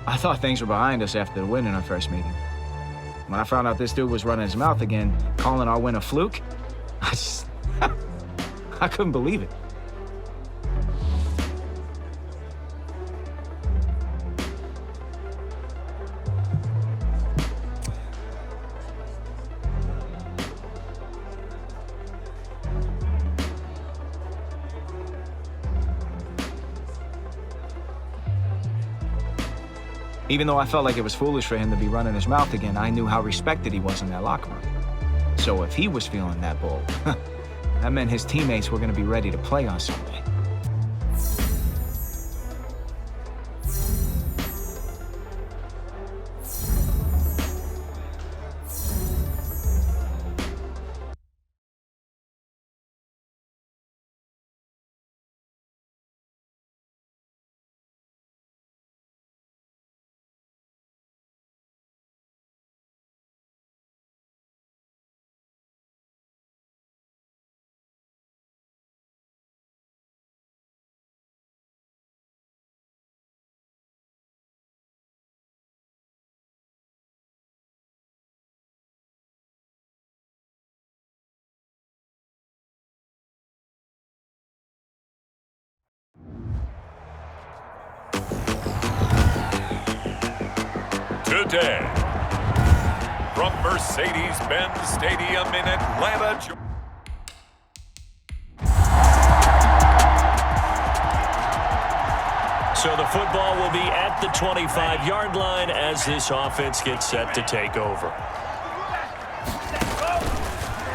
I thought things were behind us after the win in our first meeting. When I found out this dude was running his mouth again, calling our win a fluke, I couldn't believe it. Even though I felt like it was foolish for him to be running his mouth again, I knew how respected he was in that locker room. So if he was feeling that bold, that meant his teammates were going to be ready to play on Sunday. Today, from Mercedes-Benz Stadium in Atlanta, Georgia. So the football will be at the 25-yard line as this offense gets set to take over.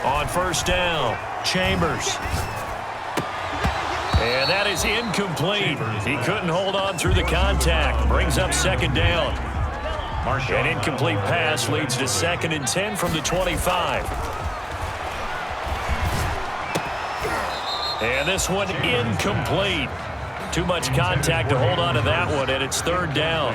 On first down, Chambers. And that is incomplete. He couldn't hold on through the contact. Brings up second down. An incomplete pass leads to 2nd and 10 from the 25. And this one incomplete. Too much contact to hold on to that one, and it's 3rd down.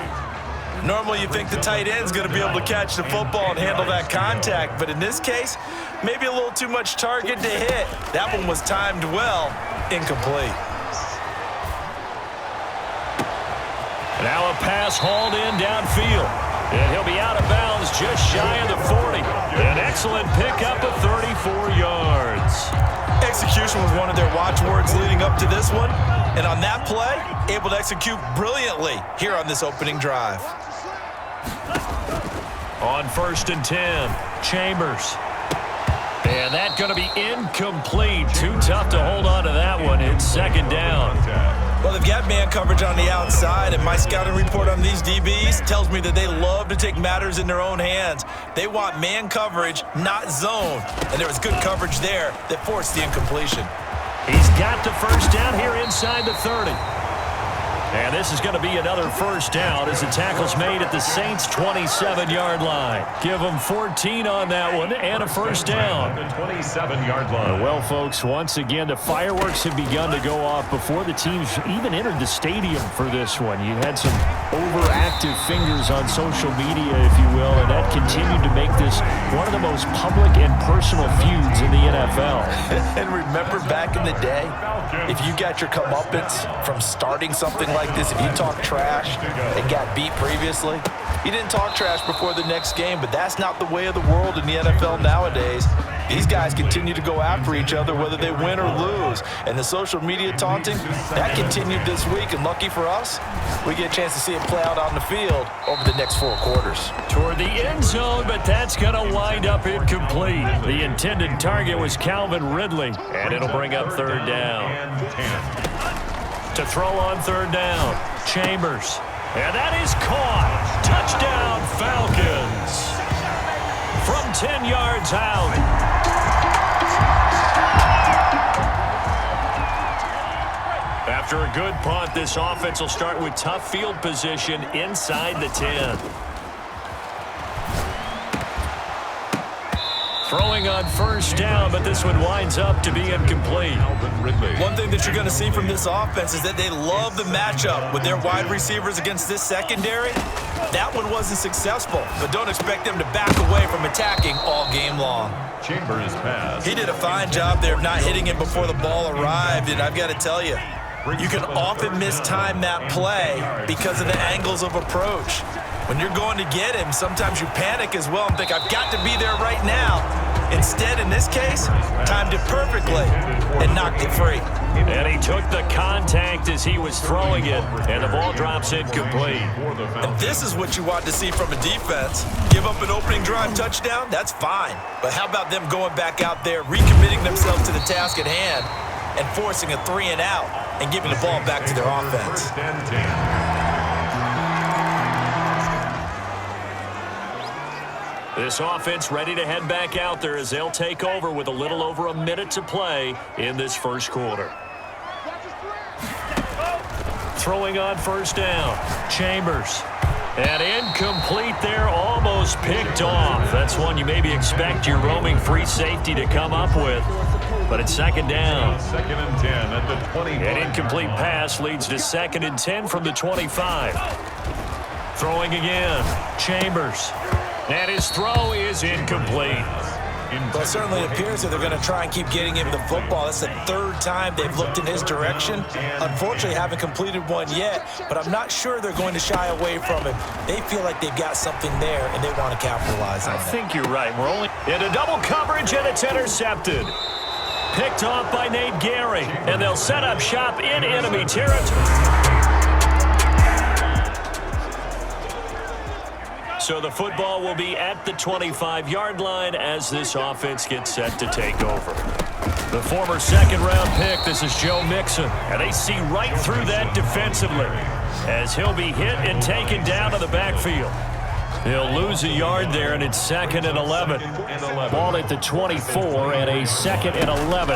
Normally you think the tight end's going to be able to catch the football and handle that contact, but in this case, maybe a little too much target to hit. That one was timed well, incomplete. Now a pass hauled in downfield. And he'll be out of bounds just shy of the 40. An excellent pickup of 34 yards. Execution was one of their watchwords leading up to this one. And on that play, able to execute brilliantly here on this opening drive. On 1st and 10, Chambers. And that's going to be incomplete. Too tough to hold on to that one. It's 2nd down. Well, they've got man coverage on the outside, and my scouting report on these DBs tells me that they love to take matters in their own hands. They want man coverage, not zone. And there was good coverage there that forced the incompletion. He's got the first down here inside the 30. And this is going to be another first down as the tackle's made at the Saints' 27-yard line. Give them 14 on that one and a first down. The 27-yard line. Well, folks, once again, the fireworks have begun to go off before the teams even entered the stadium for this one. You had some overactive fingers on social media, if you will, and that continued to make this one of the most public and personal feuds in the NFL. And remember back in the day, if you got your comeuppance from starting something like this, if you talk trash and got beat previously, you didn't talk trash before the next game, but that's not the way of the world in the NFL nowadays. These guys continue to go after each other whether they win or lose. And the social media taunting, that continued this week. And lucky for us, we get a chance to see it play out on the field over the next 4 quarters. Toward the end zone, but that's going to wind up incomplete. The intended target was Calvin Ridley, and it'll bring up 3rd down. To throw on 3rd down, Chambers. And that is caught. Touchdown, Falcons. From 10 yards out. After a good punt, this offense will start with tough field position inside the 10. Throwing on first down, but this one winds up to be incomplete. One thing that you're going to see from this offense is that they love the matchup with their wide receivers against this secondary. That one wasn't successful, but don't expect them to back away from attacking all game long. Chambers pass. He did a fine job there of not hitting him before the ball arrived, and I've got to tell you, You can often mistime that play because of the angles of approach. When you're going to get him, sometimes you panic as well and think, I've got to be there right now. Instead, in this case, timed it perfectly and knocked it free. And he took the contact as he was throwing it, and the ball drops incomplete. And this is what you want to see from a defense. Give up an opening drive touchdown, that's fine. But how about them going back out there, recommitting themselves to the task at hand, and forcing a 3-and-out and giving the ball back to their offense. This offense ready to head back out there as they'll take over with a little over a minute to play in this first quarter. Throwing on first down, Chambers. And incomplete there, almost picked off. That's one you maybe expect your roaming free safety to come up with. But it's second down. Second and 10 at the 25. An incomplete pass leads to second and 10 from the 25. Throwing again, Chambers. And his throw is incomplete. Well, it certainly appears that they're going to try and keep getting him the football. That's the third time they've looked in his direction. Unfortunately, haven't completed one yet, but I'm not sure they're going to shy away from him. They feel like they've got something there, and they want to capitalize on it. I think you're right. We're only into double coverage, and it's intercepted. Picked off by Nate Gary, and they'll set up shop in enemy territory. So the football will be at the 25-yard line as this offense gets set to take over. The former second-round pick, this is Joe Mixon, and they see right through that defensively as he'll be hit and taken down to the backfield. He'll lose a yard there, and it's second and 11. Ball at the 24 and a second and 11.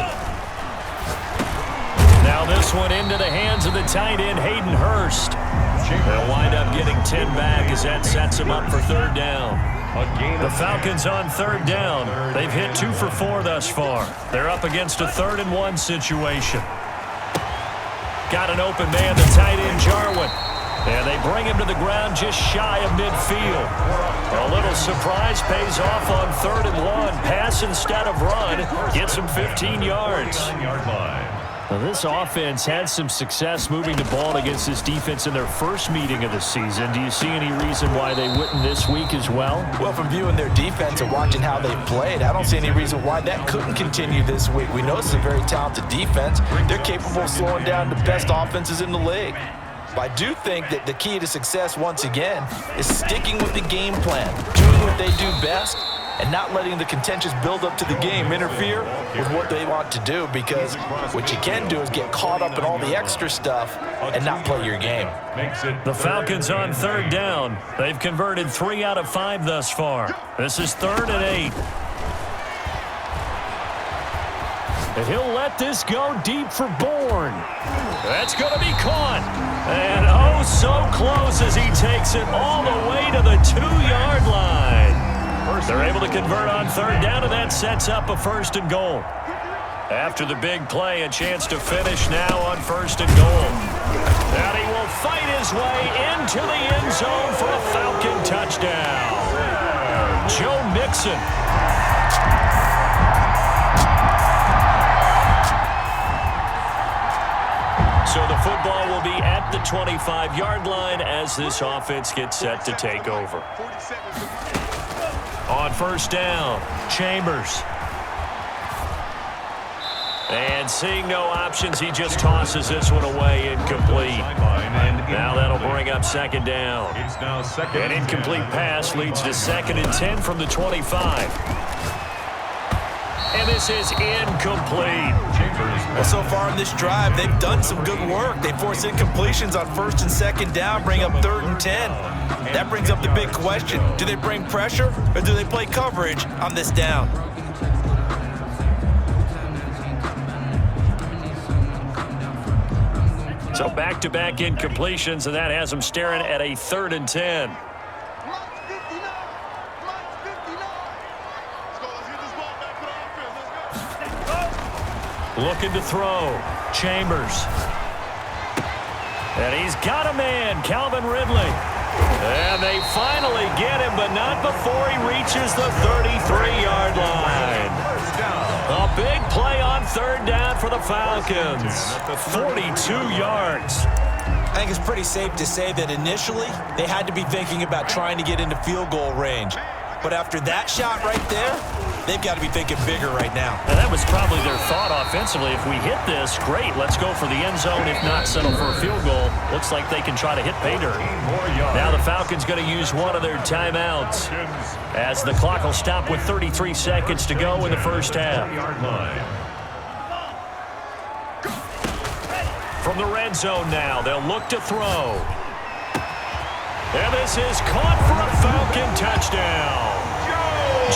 Now this one into the hands of the tight end, Hayden Hurst. They'll wind up getting 10 back as that sets them up for third down. The Falcons on third down. They've hit 2 for 4 thus far. They're up against a 3rd and 1 situation. Got an open man, the tight end, Jarwin. And they bring him to the ground just shy of midfield. A little surprise pays off on 3rd and 1. Pass instead of run. Gets him 15 yards. Now, this offense had some success moving the ball against this defense in their first meeting of the season. Do you see any reason why they wouldn't this week as well? Well, from viewing their defense and watching how they've played, I don't see any reason why that couldn't continue this week. We know it's a very talented defense. They're capable of slowing down the best offenses in the league. But I do think that the key to success, once again, is sticking with the game plan, doing what they do best, and not letting the contentious build-up to the game interfere with what they want to do, because what you can do is get caught up in all the extra stuff and not play your game. The Falcons on third down. They've converted 3 out of 5 thus far. This is 3rd and 8. And he'll let this go deep for Bourne. That's going to be caught. And oh, so close as he takes it all the way to the 2-yard line. They're able to convert on third down, and that sets up a 1st and goal. After the big play, a chance to finish now on 1st and goal. And he will fight his way into the end zone for a Falcon touchdown. Joe Mixon. So the football will be at the 25-yard line as this offense gets set to take over. On 1st down, Chambers. And seeing no options, he just tosses this one away, incomplete. Now that'll bring up 2nd down. An incomplete pass leads to 2nd and 10 from the 25. And this is incomplete. Well, so far in this drive, they've done some good work. They force incompletions on 1st and 2nd down, bring up 3rd and 10. That brings up the big question. Do they bring pressure, or do they play coverage on this down? So back-to-back incompletions, and that has them staring at a 3rd and 10. Looking to throw. Chambers. And he's got a man, Calvin Ridley. And they finally get him, but not before he reaches the 33-yard line. A big play on 3rd down for the the Falcons. 42 yards. I think it's pretty safe to say that initially they had to be thinking about trying to get into field goal range. But after that shot right there, they've got to be thinking bigger right now. And that was probably their thought offensively. If we hit this, great, let's go for the end zone. If not, settle for a field goal. Looks like they can try to hit pay dirt. Now the Falcons going to use one of their timeouts as the clock will stop with 33 seconds to go in the first half. From the red zone now, they'll look to throw. And this is caught for a Falcon touchdown.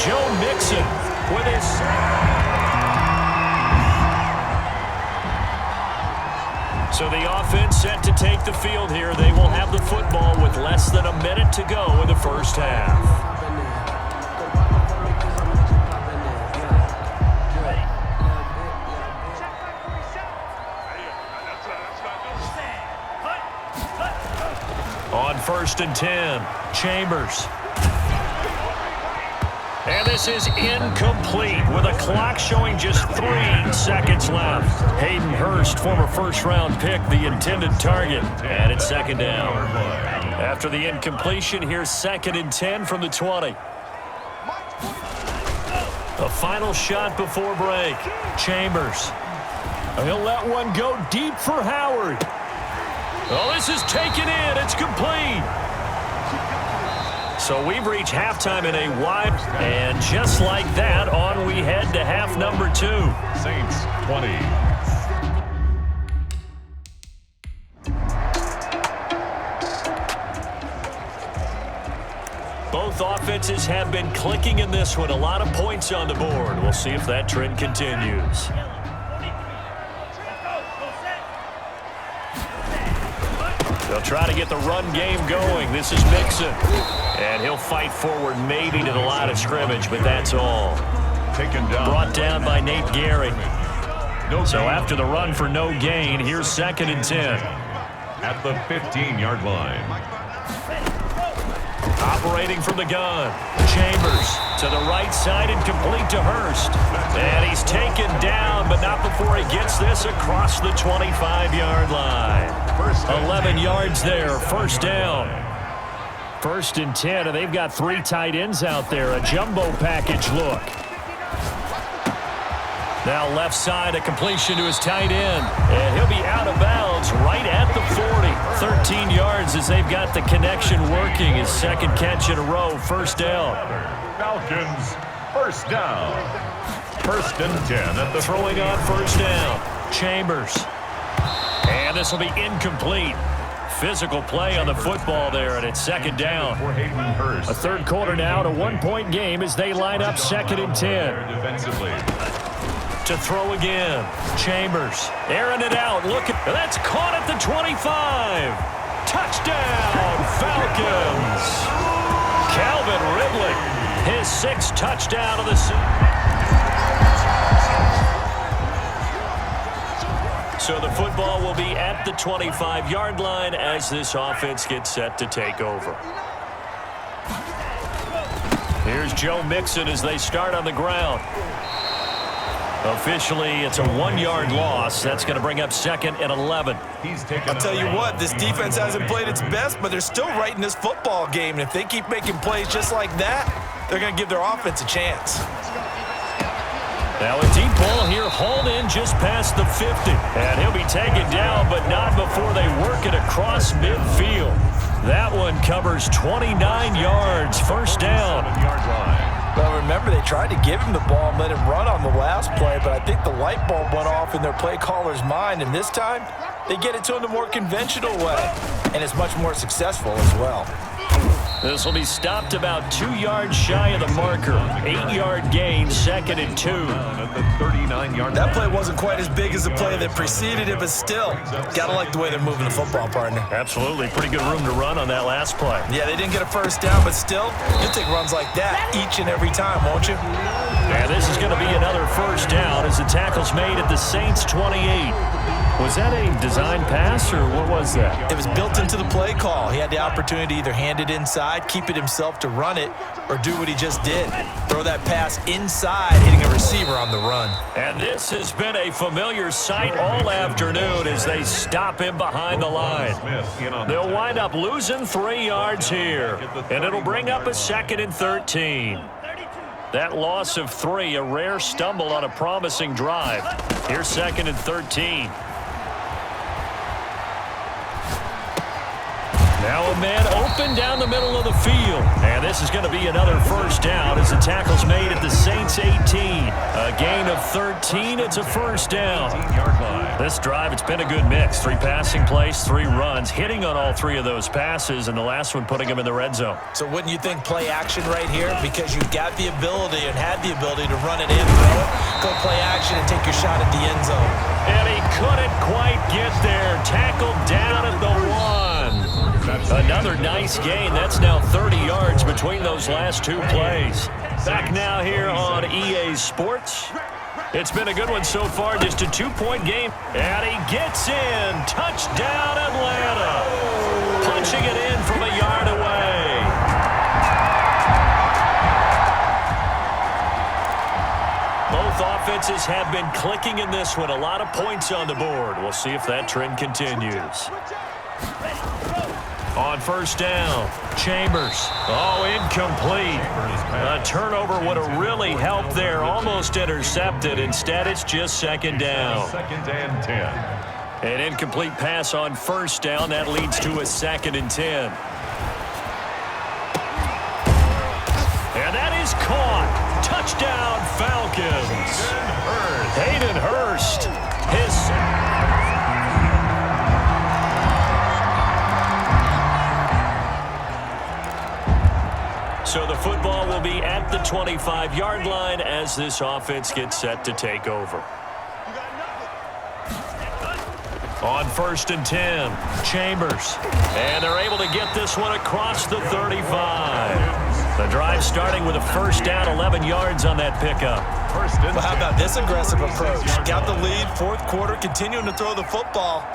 Joe Mixon with his... So the offense set to take the field here. They will have the football with less than a minute to go in the first half. On 1st and 10, Chambers. And this is incomplete with a clock showing just 3 seconds left. Hayden Hurst, former first-round pick, the intended target. And it's 2nd down. After the incompletion, here's 2nd and 10 from the 20. A final shot before break. Chambers. He'll let one go deep for Howard. Oh, this is taken in. It's complete. So we've reached halftime in a wide, and just like that, on we head to half number 2. Saints 20. Both offenses have been clicking in this one. A lot of points on the board. We'll see if that trend continues. They'll try to get the run game going. This is Mixon. And he'll fight forward maybe to the line of scrimmage, but that's all. Taken down. Brought down by Nate Gehry. So after the run for no gain, here's 2nd and 10. At the 15-yard line. Operating from the gun. Chambers to the right side and complete to Hurst. And he's taken down, but not before he gets this across the 25-yard line. 11 yards there, 1st down. 1st and 10, and they've got 3 tight ends out there. A jumbo package look. Now left side, a completion to his tight end. And he'll be out of bounds right at the 40. 13 yards as they've got the connection working. His 2nd catch in a row, 1st down. Falcons, 1st down. 1st and 10 at the throwing on 1st down. Chambers. And this will be incomplete. Physical play on the football there, and it's 2nd down. For Hayden Hurst. A 3rd quarter now, to 1-point game as they line up 2nd and 10. Defensively. To throw again. Chambers airing it out. Look at that's caught at the 25. Touchdown, Falcons. Calvin Ridley, his 6th touchdown of the season. So the football will be at the 25-yard line as this offense gets set to take over. Here's Joe Mixon as they start on the ground. Officially, it's a 1-yard loss. That's going to bring up 2nd and 11. I'll tell you what, this defense hasn't played its best, but they're still right in this football game. And if they keep making plays just like that, they're going to give their offense a chance. Now a deep ball here, hauled in just past the 50. And he'll be taken down, but not before they work it across midfield. That one covers 29 yards, 1st down. Well, remember, they tried to give him the ball and let him run on the last play, but I think the light bulb went off in their play caller's mind, and this time they get it to him the more conventional way, and it's much more successful as well. This will be stopped about 2 yards shy of the marker. 8-yard gain, 2nd and 2. At the 39-yard That play wasn't quite as big as the play that preceded it, but still, gotta like the way they're moving the football, partner. Absolutely. Pretty good room to run on that last play. Yeah, they didn't get a 1st down, but still, you'll take runs like that each and every time, won't you? And this is going to be another first down as the tackle's made at the Saints' 28. Was that a design pass, or what was that? It was built into the play call. He had the opportunity to either hand it inside, keep it himself to run it, or do what he just did. Throw that pass inside, hitting a receiver on the run. And this has been a familiar sight all afternoon as they stop him behind the line. They'll wind up losing 3 yards here, and it'll bring up a 2nd and 13. That loss of 3, a rare stumble on a promising drive. Here's 2nd and 13. Now a man open down the middle of the field. And this is going to be another first down as the tackle's made at the Saints' 18. A gain of 13. It's a first down. This drive, it's been a good mix. 3 passing plays, 3 runs, hitting on all 3 of those passes, and the last one putting him in the red zone. So wouldn't you think play action right here? Because you've got the ability and had the ability to run it in, throw it, go play action and take your shot at the end zone. And he couldn't quite get there. Tackled down at the 1. Another nice gain. That's now 30 yards between those last 2 plays. Back now here on EA Sports. It's been a good one so far, just a 2-point game. And he gets in. Touchdown, Atlanta. Punching it in from a yard away. Both offenses have been clicking in this one. A lot of points on the board. We'll see if that trend continues. On first down, Chambers. Oh, incomplete. A turnover would have really helped there. Almost intercepted. Instead, it's just 2nd down. 2nd and 10. An incomplete pass on first down. That leads to a 2nd and 10. And that is caught. Touchdown, Falcons. Hayden Hurst. So the football will be at the 25-yard line as this offense gets set to take over. On 1st and 10, Chambers. And they're able to get this one across the 35. The drive starting with a first down, 11 yards on that pickup. Well, how about this aggressive approach? Got the lead, 4th quarter, continuing to throw the football.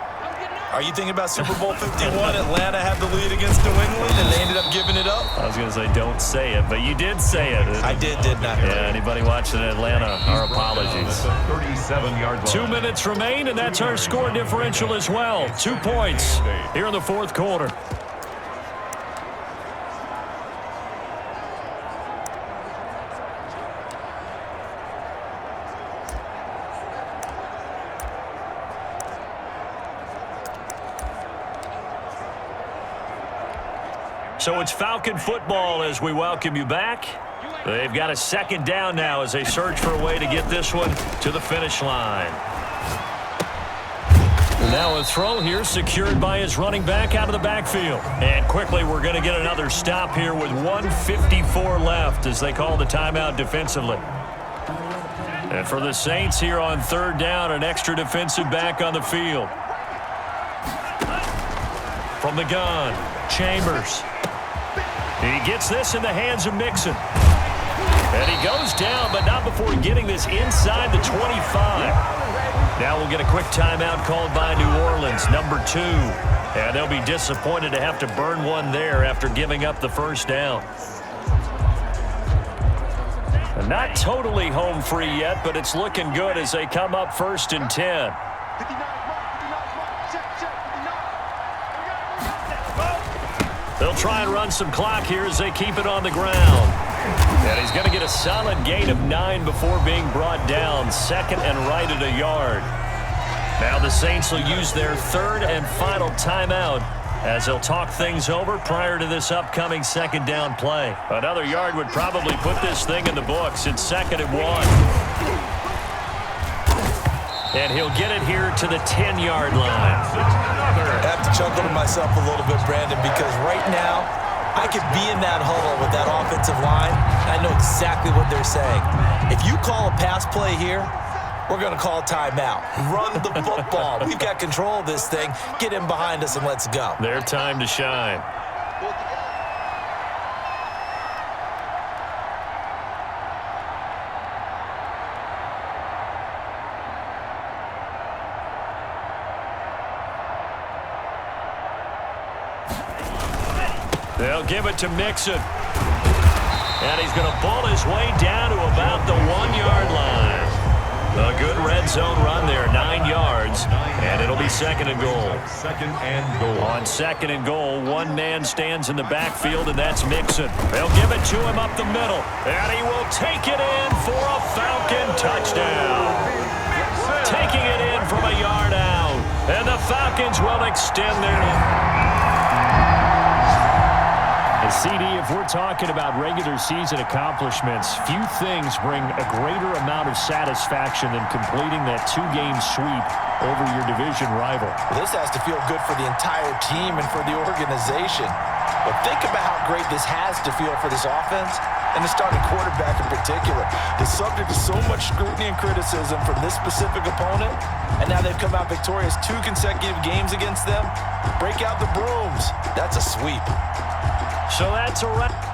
Are you thinking about Super Bowl 51? Atlanta had the lead against New England, and they ended up giving it up? I was going to say don't say it, but you did say it. I didn't I? Yeah, anybody watching Atlanta, our apologies. 37-yard line. 2 minutes remain, and that's our score differential as well. 2 points here in the 4th quarter. So it's Falcon football as we welcome you back. They've got a 2nd down now as they search for a way to get this one to the finish line. Now a throw here secured by his running back out of the backfield. And quickly we're going to get another stop here with 1:54 left as they call the timeout defensively. And for the Saints here on 3rd down, an extra defensive back on the field. From the gun, Chambers. He gets this in the hands of Mixon. And he goes down, but not before getting this inside the 25. Now we'll get a quick timeout called by New Orleans, number 2. And they'll be disappointed to have to burn one there after giving up the first down. Not totally home free yet, but it's looking good as they come up 1st and 10. They'll try and run some clock here as they keep it on the ground. And he's going to get a solid gain of 9 before being brought down. 2nd and right at a yard. Now the Saints will use their 3rd and final timeout as they'll talk things over prior to this upcoming 2nd down play. Another yard would probably put this thing in the books. It's 2nd and 1. And he'll get it here to the 10-yard line. I have to chuckle to myself a little bit, Brandon, because right now I could be in that huddle with that offensive line, and I know exactly what they're saying. If you call a pass play here, we're going to call timeout. Run the football. We've got control of this thing. Get in behind us and let's go. Their time to shine. They'll give it to Mixon. And he's going to bull his way down to about the 1-yard line. A good red zone run there, 9 yards, and it'll be second and goal. Second and goal. On second and goal, one man stands in the backfield, and that's Mixon. They'll give it to him up the middle, and he will take it in for a Falcon touchdown. Taking it in from a yard out, and the Falcons will extend their lead. And CD, if we're talking about regular season accomplishments, few things bring a greater amount of satisfaction than completing that 2-game sweep over your division rival. This has to feel good for the entire team and for the organization. But think about how great this has to feel for this offense and the starting quarterback in particular. They're subject to so much scrutiny and criticism from this specific opponent, and now they've come out victorious 2 consecutive games against them. Break out the brooms. That's a sweep. So that's a wrap.